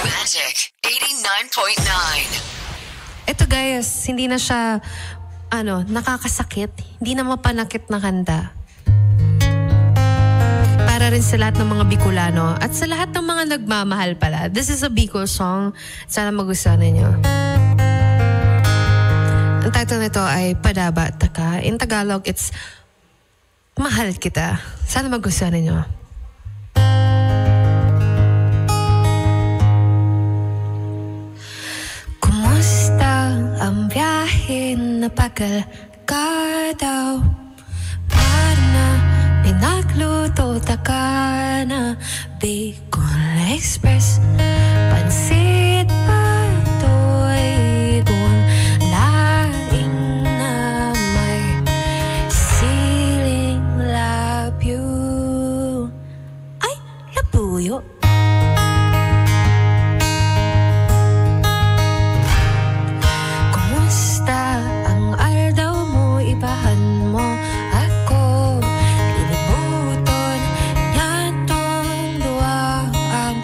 Magic 89.9. Ito guys, hindi na siya nakakasakit, hindi na mapanakit na kanta. Para rin sa lahat ng mga Bicolano at sa lahat ng mga nagmamahal pala. This is a Bicol song. Sana magustuhan ninyo. Ang title nito ay Padaba Taka. In Tagalog, it's Mahal Kita. Sana magustuhan ninyo. Ang biyahe na pagal ka daw, para na pinagluto ta ka na Bicol Express, pansit patoy dun laing na may siling labyo. Ay, labuyo. Ang aldaw mo, ibahan mo ako, lilibuton yatong duwa ang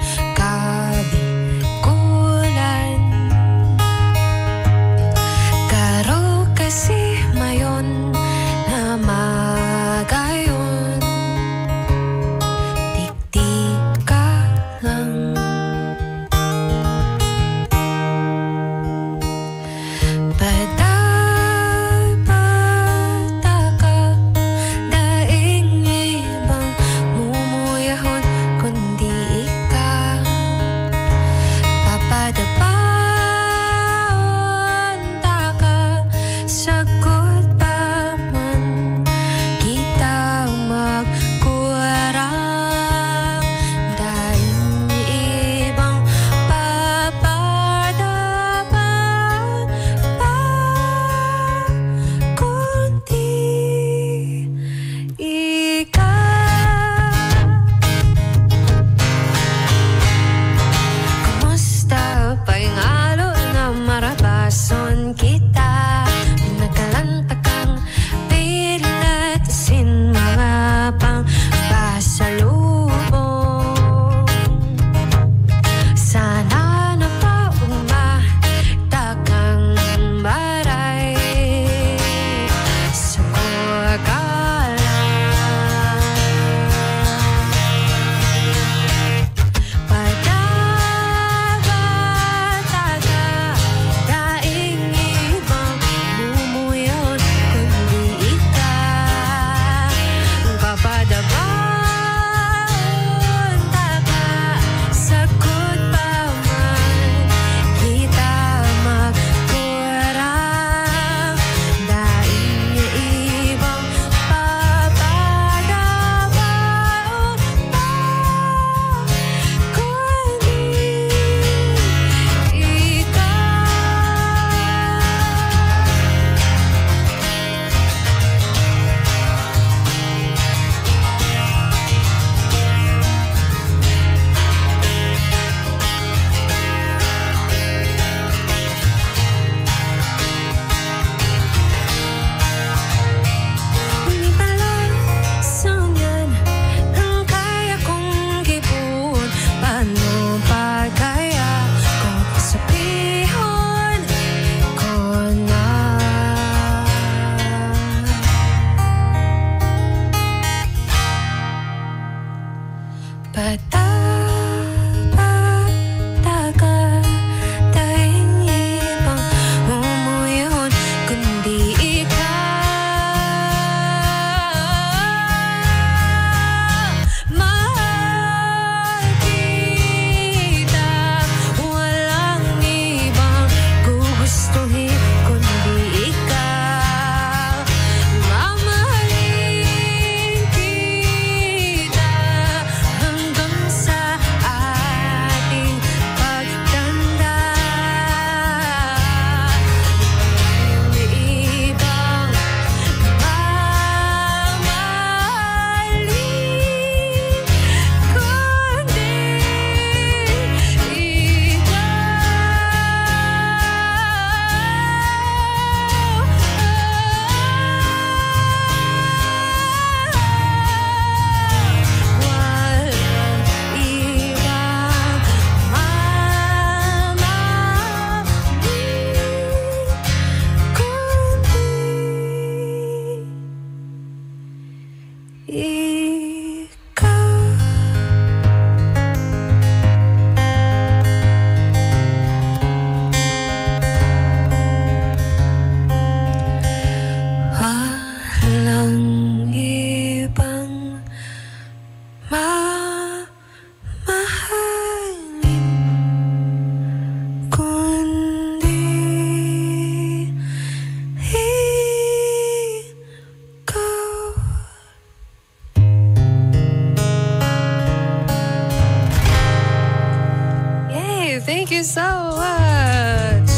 Thank you so much.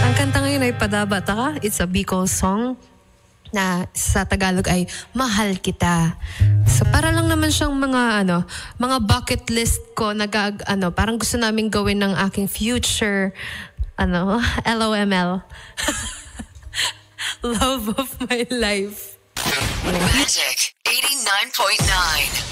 Ang kanta ngayon ay Padabata Ka. It's a Bicol song na sa Tagalog ay Mahal Kita. So para lang naman siyang mga bucket list ko na parang gusto naming gawin ng aking future LOML. Love of my life. Magic 89.9.